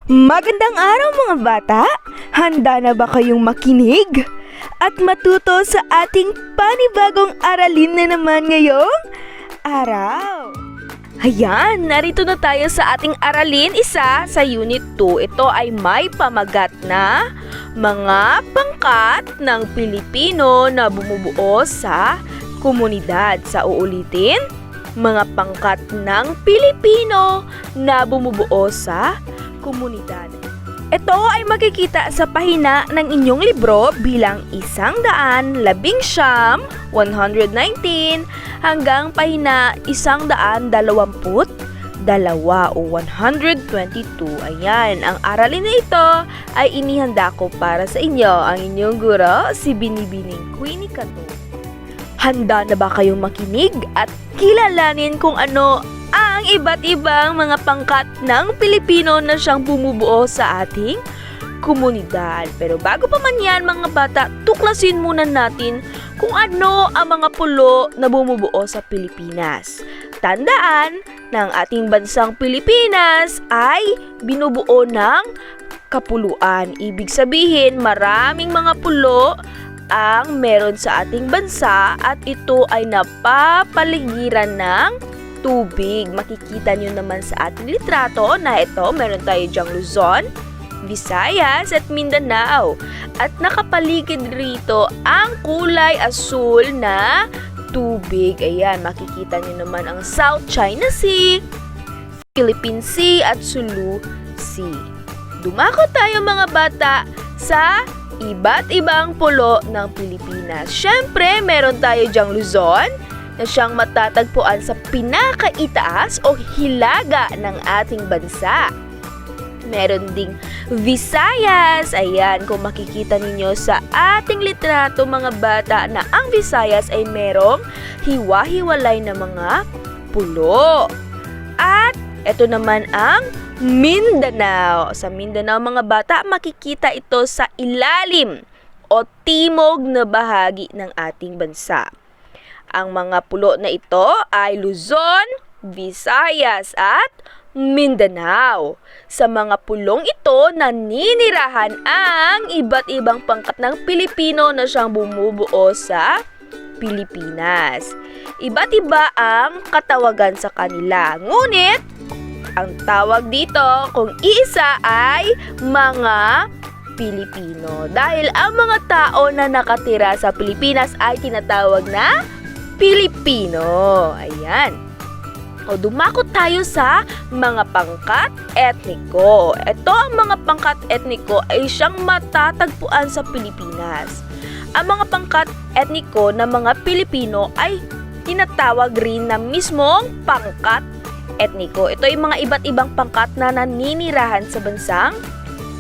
Magandang araw mga bata! Handa na ba kayong makinig? At matuto sa ating panibagong aralin na naman ngayong araw? Ayan, narito na tayo sa ating aralin isa sa Unit 2. Ito ay may pamagat na mga pangkat ng Pilipino na bumubuo sa komunidad. Sa uulitin, mga pangkat ng Pilipino na bumubuo sa komunidad. Ito ay makikita sa pahina ng inyong libro bilang 119, 119 hanggang pahina 122 o 122. Ayan, ang aralin na ito ay inihanda ko para sa inyo, ang inyong guro, si Binibining Queenie Cato. Handa na ba kayong makinig at kilalanin kung ano ang iba't ibang mga pangkat ng Pilipino na siyang bumubuo sa ating komunidad? Pero bago pa man yan mga bata, tuklasin muna natin kung ano ang mga pulo na bumubuo sa Pilipinas. Tandaan ng ating bansang Pilipinas ay binubuo ng kapuluan. Ibig sabihin, maraming mga pulo ang meron sa ating bansa at ito ay napapaligiran ng tubig. Makikita nyo naman sa ating litrato na ito, meron tayo dyang Luzon, Visayas at Mindanao. At nakapaligid rito ang kulay asul na tubig. Ayan, makikita nyo naman ang South China Sea, Philippine Sea at Sulu Sea. Dumako tayo mga bata sa iba't ibang pulo ng Pilipinas. Syempre, meron tayo dyang Luzon na siyang matatagpuan sa pinakaitaas o hilaga ng ating bansa. Meron ding Visayas. Ayan, kung makikita ninyo sa ating litrato mga bata na ang Visayas ay merong hiwa-hiwalay na mga pulo. At ito naman ang Mindanao. Sa Mindanao mga bata, makikita ito sa ilalim o timog na bahagi ng ating bansa. Ang mga pulo na ito ay Luzon, Visayas at Mindanao. Sa mga pulong ito, naninirahan ang iba't ibang pangkat ng Pilipino na siyang bumubuo sa Pilipinas. Iba't iba ang katawagan sa kanila. Ngunit, ang tawag dito kung iisa ay mga Pilipino. Dahil ang mga tao na nakatira sa Pilipinas ay tinatawag na Pilipino. Ayan. O dumako tayo sa mga pangkat etniko. Ito ang mga pangkat etniko ay siyang matatagpuan sa Pilipinas. Ang mga pangkat etniko ng mga Pilipino ay tinatawag rin na mismong pangkat etniko. Ito ay mga iba't ibang pangkat na naninirahan sa bansang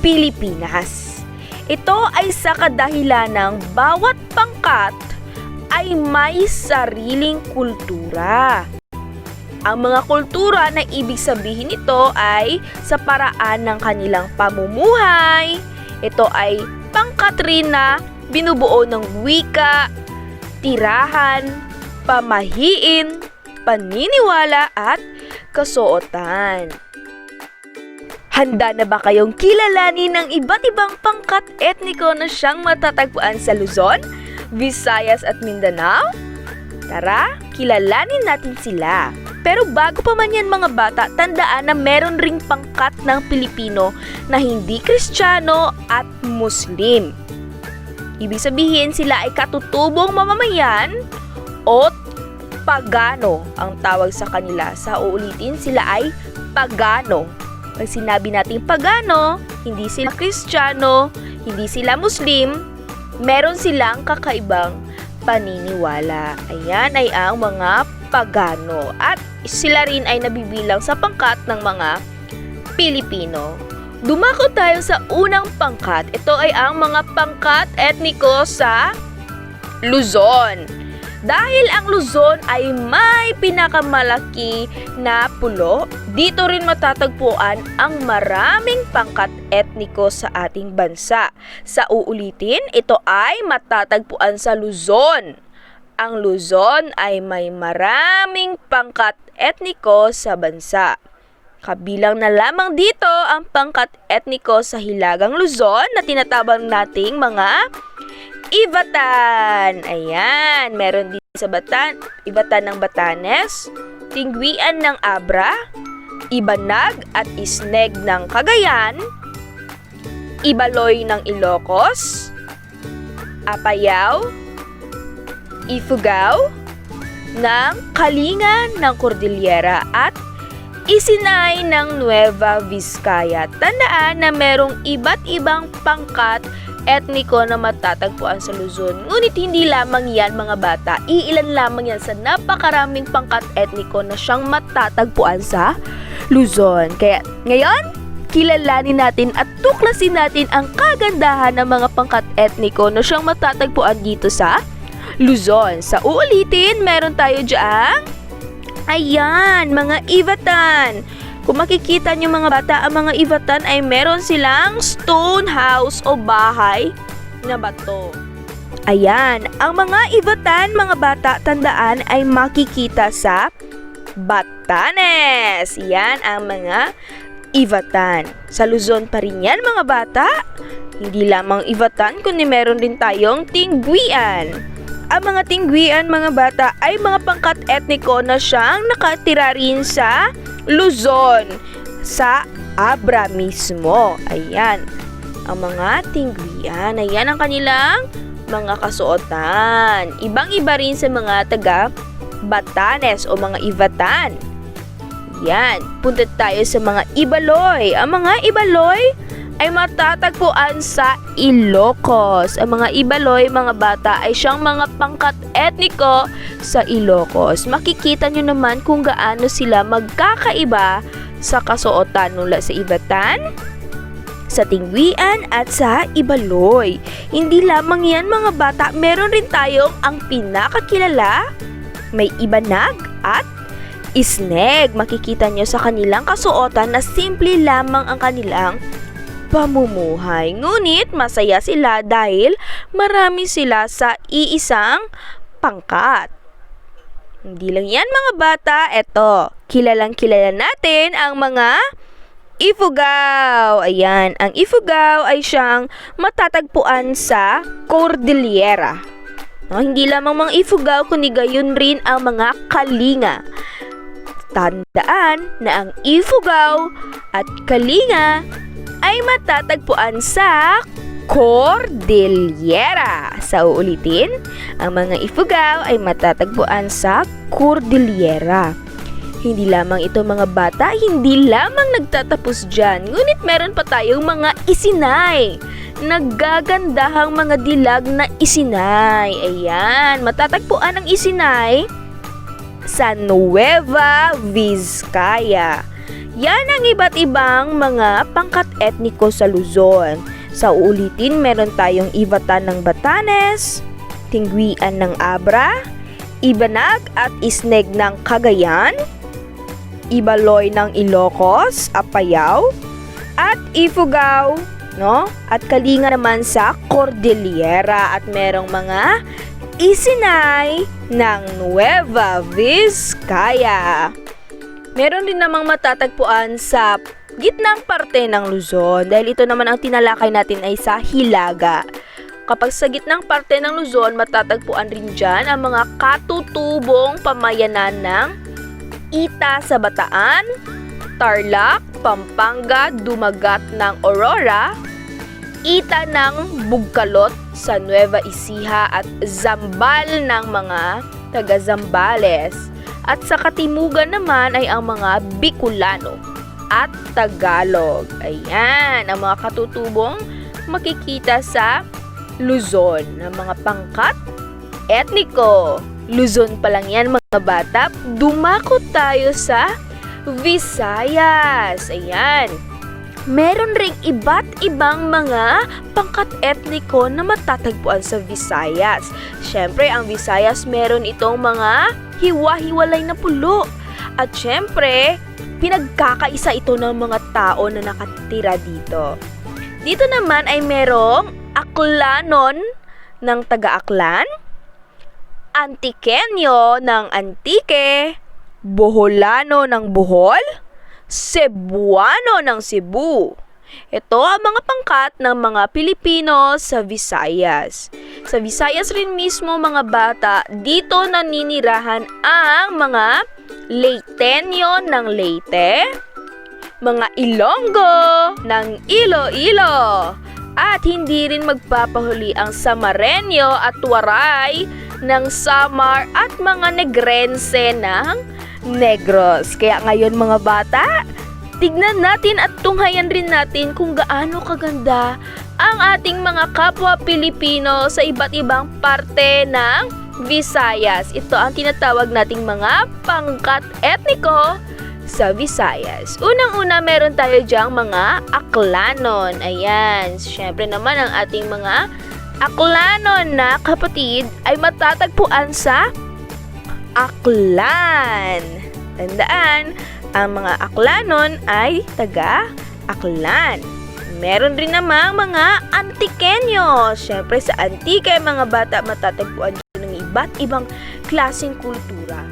Pilipinas. Ito ay sa kadahilan ng bawat pangkat ay may sariling kultura. Ang mga kultura na ibig sabihin nito ay sa paraan ng kanilang pamumuhay. Ito ay pangkat rin na binubuo ng wika, tirahan, pamahiin, paniniwala at kasuotan. Handa na ba kayong kilalanin ng iba't ibang pangkat etniko na siyang matatagpuan sa Luzon, Visayas at Mindanao? Tara, kilalanin natin sila. Pero bago pa man yan mga bata, tandaan na meron ring pangkat ng Pilipino na hindi Kristiyano at Muslim. Ibig sabihin sila ay katutubong mamamayan o pagano ang tawag sa kanila. Sa uulitin, sila ay pagano. Pag sinabi natin pagano, hindi sila Kristiyano, hindi sila Muslim, meron silang kakaibang paniniwala. Ayan ay ang mga pagano. At sila rin ay nabibilang sa pangkat ng mga Pilipino. Dumako tayo sa unang pangkat. Ito ay ang mga pangkat etniko sa Luzon. Dahil ang Luzon ay may pinakamalaki na pulo, dito rin matatagpuan ang maraming pangkat etniko sa ating bansa. Sa uulitin, ito ay matatagpuan sa Luzon. Ang Luzon ay may maraming pangkat etniko sa bansa. Kabilang na lamang dito ang pangkat etniko sa Hilagang Luzon na tinatawag nating mga Ivatan. Ayan, meron dito sa Ivatan ng Batanes, Tingwian ng Abra, Ibanag at Isneg ng Cagayan, Ibaloy ng Ilocos, Apayao, Ifugao ng Kalinga ng Cordillera at Isinay ng Nueva Vizcaya. Tandaan na merong iba't ibang pangkat etniko na matatagpuan sa Luzon. Ngunit hindi lamang yan mga bata, iilan lamang yan sa napakaraming pangkat etniko na siyang matatagpuan sa Luzon. Kaya ngayon, kilalanin natin at tuklasin natin ang kagandahan ng mga pangkat etniko na siyang matatagpuan dito sa Luzon. Sa uulitin, meron tayo dyan, ayan, mga Ivatan. Kung makikita nyo mga bata, ang mga Ivatan ay meron silang stone house o bahay na bato. Ayan, ang mga Ivatan, mga bata, tandaan ay makikita sa Batanes. Yan ang mga Ivatan. Sa Luzon pa rin yan mga bata. Hindi lamang Ivatan, kundi meron din tayong Tingwian. Ang mga Tingwian mga bata ay mga pangkat etniko na siyang nakatira rin sa Luzon, sa Abra mismo. Ayan, ang mga Tingwian. Ayan ang kanilang mga kasuotan. Ibang-iba rin sa mga taga Batanes o mga Ivatan. Yan, punta tayo sa mga Ibaloy. Ang mga Ibaloy ay matatagpuan sa Ilocos. Ang mga Ibaloy, mga bata, ay siyang mga pangkat etniko sa Ilocos. Makikita nyo naman kung gaano sila magkakaiba sa kasuotan nula sa Ivatan, sa Tingwian at sa Ibaloy. Hindi lamang yan mga bata, meron rin tayong ang pinakakilala, may Ibanag at Isneg. Makikita nyo sa kanilang kasuotan na simple lamang ang kanilang pamumuhay. Ngunit masaya sila dahil marami sila sa iisang pangkat. Hindi lang yan mga bata, eto, kilalang kilala natin ang mga Ifugao. Ayan, ang Ifugao ay siyang matatagpuan sa Cordillera. No, hindi lamang mga Ifugao, kundi gayon rin ang mga Kalinga. Tandaan na ang Ifugao at Kalinga ay matatagpuan sa Cordillera. Sa uulitin, ang mga Ifugao ay matatagpuan sa Cordillera. Hindi lamang ito mga bata, hindi lamang nagtatapos dyan, ngunit meron pa tayong mga Isinay. Naggagandahang mga dilag na Isinay. Ayan, matatagpuan ang Isinay sa Nueva Vizcaya. Yan ang iba't ibang mga pangkat etniko sa Luzon. Sa uulitin, meron tayong Ivatan ng Batanes, Tingwian ng Abra, Ibanag at Isneg ng Cagayan, Ibaloy ng Ilocos, Apayao, at Ifugao, no? At Kalinga naman sa Cordillera, at merong mga Isinay ng Nueva Vizcaya. Meron din namang matatagpuan sa gitnang parte ng Luzon, dahil ito naman ang tinalakay natin ay sa Hilaga. Kapag sa gitnang parte ng Luzon, matatagpuan rin dyan ang mga katutubong pamayanan ng Ita sa Bataan, Tarlac, Pampanga, Dumagat ng Aurora, Ita ng Bugkalot sa Nueva Ecija at Zambal ng mga taga Zambales. At sa katimugan naman ay ang mga Bicolano at Tagalog. Ayan, ang mga katutubong makikita sa Luzon ng mga pangkat etniko. Luzon pa lang yan mga bata. Dumako tayo sa Visayas. Ayan, meron ring iba't ibang mga pangkat etniko na matatagpuan sa Visayas. Siyempre, ang Visayas meron itong mga hiwa-hiwalay na pulo. At syempre, pinagkakaisa ito ng mga tao na nakatira dito. Dito naman ay merong Aklanon ng taga-Aklan, Antiqueño ng Antique, Boholano ng Bohol, Cebuano ng Cebu. Ito ang mga pangkat ng mga Pilipino sa Visayas. Sa Visayas rin mismo mga bata, dito naninirahan ang mga Leyteño ng Leyte, mga Ilonggo ng Iloilo, at hindi rin magpapahuli ang Samareño at Waray ng Samar at mga Negrense ng Negros. Kaya ngayon mga bata, tignan natin at tunghayan rin natin kung gaano kaganda ang ating mga kapwa Pilipino sa iba't ibang parte ng Visayas. Ito ang tinatawag nating mga pangkat etniko sa Visayas. Unang-una, meron tayo diyang mga Aklanon. Ayan, syempre naman ang ating mga Aklanon na kapatid ay matatagpuan sa Aklan. Tandaan, ang mga Aklanon ay taga Aklan. Meron rin namang mga Antikeño. Syempre sa Antique, mga bata, matatagpuan dyan ng iba't ibang klaseng kultura.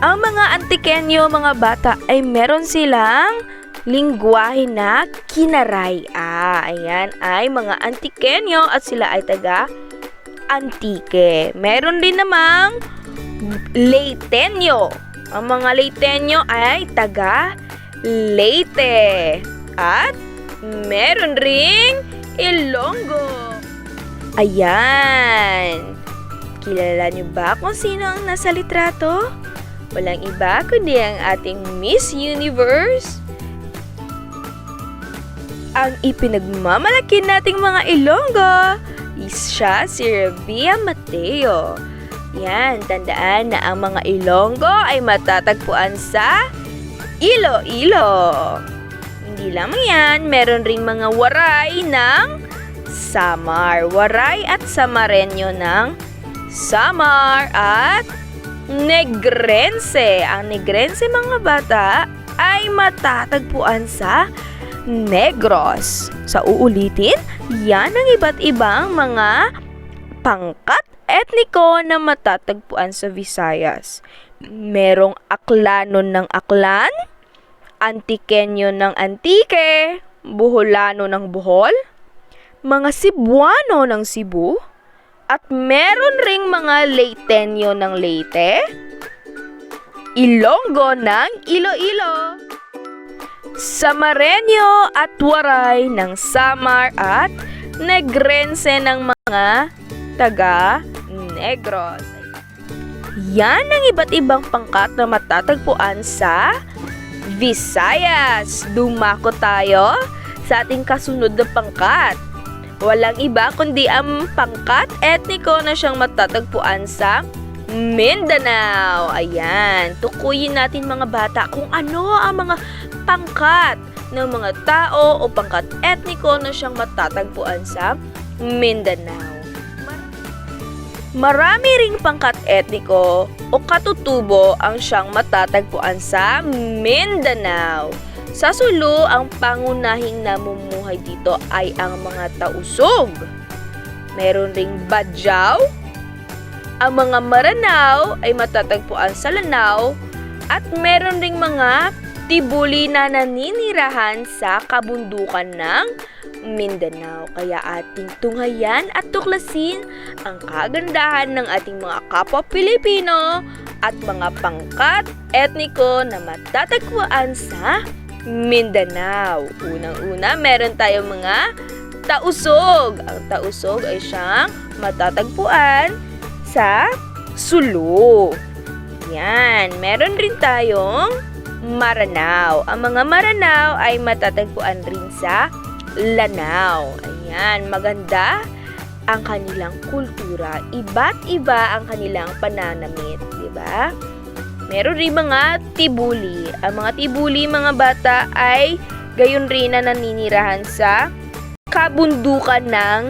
Ang mga Antikeño, mga bata, ay meron silang lingwahe na Kinaraya. Ayan ay mga Antikeño at sila ay taga Antique. Meron din namang Leyteño. Ang mga Leyteño ay taga Leyte. At meron ring Ilonggo. Ayan. Kilala niyo ba kung sino ang nasa litrato? Walang iba kundi ang ating Miss Universe. Ang ipinagmamalaki nating mga Ilonggo siya si Revilla Mateo. Yan, tandaan na ang mga Ilonggo ay matatagpuan sa Iloilo. Hindi lamang yan, meron ring mga Waray ng Samar. Waray at Samareño ng Samar at Negrense. Ang Negrense mga bata ay matatagpuan sa Negros. Sa uulitin, yan ang iba't ibang mga pangkat etniko na matatagpuan sa Visayas. Merong Aklanon ng Aklan, Antikeño ng Antique, Buholano ng Bohol, mga Cebuano ng Cebu, at meron ring mga Leyteño ng Leyte, Ilonggo ng Iloilo, Samareño at Waray ng Samar at Negrense ng mga taga Negros. Yan ang iba't ibang pangkat na matatagpuan sa Visayas. Dumako tayo sa ating kasunod na pangkat. Walang iba kundi ang pangkat etniko na siyang matatagpuan sa Mindanao. Ayan, tukuyin natin mga bata kung ano ang mga pangkat ng mga tao o pangkat etniko na siyang matatagpuan sa Mindanao. Marami ring pangkat etniko o katutubo ang siyang matatagpuan sa Mindanao. Sa Sulu, ang pangunahing namumuhay dito ay ang mga Tausug. Meron ring Badyaw. Ang mga Maranao ay matatagpuan sa Lanao at meron ring mga Tibuli na naninirahan sa kabundukan ng Mindanao. Kaya ating tunghayan at tuklasin ang kagandahan ng ating mga kapwa Pilipino at mga pangkat etniko na matatagpuan sa Mindanao. Unang-una, meron tayong mga Tausug. Ang Tausug ay siyang matatagpuan sa Sulu. Yan. Meron rin tayong Maranao. Ang mga Maranao ay matatagpuan rin sa Lanao. Ayan, maganda ang kanilang kultura. Iba't iba ang kanilang pananamit, di ba? Meron rin mga Tibuli. Ang mga Tibuli, mga bata, ay gayon rin na naninirahan sa kabundukan ng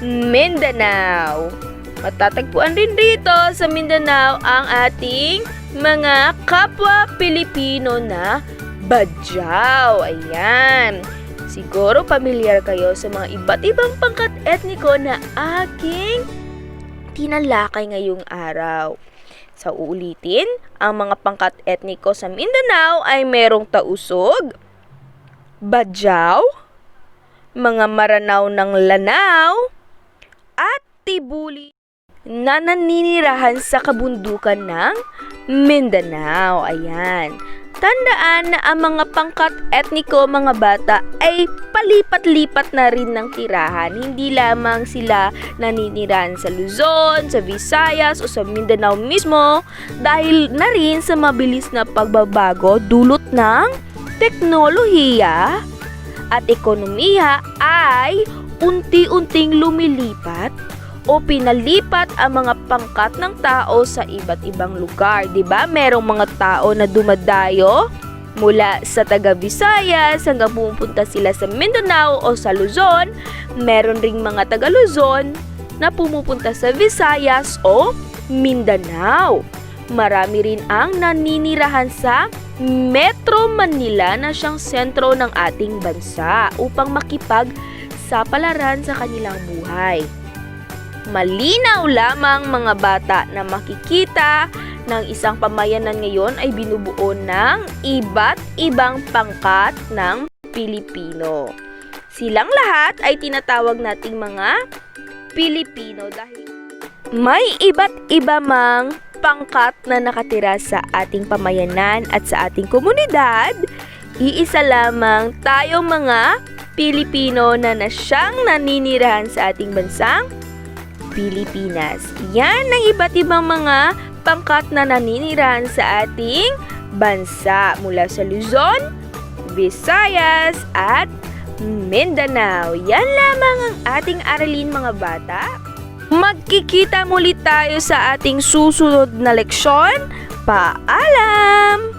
Mindanao. Matatagpuan rin dito sa Mindanao ang ating mga kapwa Pilipino na Badyaw. Ayan. Siguro pamilyar kayo sa mga iba't ibang pangkat etniko na aking tinalakay ngayong araw. Sa uulitin, ang mga pangkat etniko sa Mindanao ay merong Tausug, Badyaw, mga Maranao ng Lanao, at Tibuli na naninirahan sa kabundukan ng Mindanao. Ayan. Tandaan na ang mga pangkat etniko, mga bata, ay palipat-lipat na rin ng tirahan. Hindi lamang sila naninirahan sa Luzon, sa Visayas o sa Mindanao mismo dahil na rin sa mabilis na pagbabago dulot ng teknolohiya at ekonomiya ay unti-unting lumilipat o pinalipat ang mga pangkat ng tao sa iba't ibang lugar. 'Di ba? Merong mga tao na dumadayo mula sa taga Visayas hanggang pumunta sila sa Mindanao o sa Luzon. Meron ring mga taga Luzon na pumupunta sa Visayas o Mindanao. Marami rin ang naninirahan sa Metro Manila na siyang sentro ng ating bansa upang makipagsapalaran sa kanilang buhay. Malinaw lamang, mga bata, na makikita ng isang pamayanan ngayon ay binubuo ng iba't ibang pangkat ng Pilipino. Silang lahat ay tinatawag nating mga Pilipino dahil may iba't iba mang pangkat na nakatira sa ating pamayanan at sa ating komunidad. Iisa lamang tayong mga Pilipino na siyang naninirahan sa ating bansang Pilipinas. Yan ang iba't ibang mga pangkat na naninirahan sa ating bansa mula sa Luzon, Visayas at Mindanao. Yan lamang ang ating aralin, mga bata. Magkikita muli tayo sa ating susunod na leksyon. Paalam!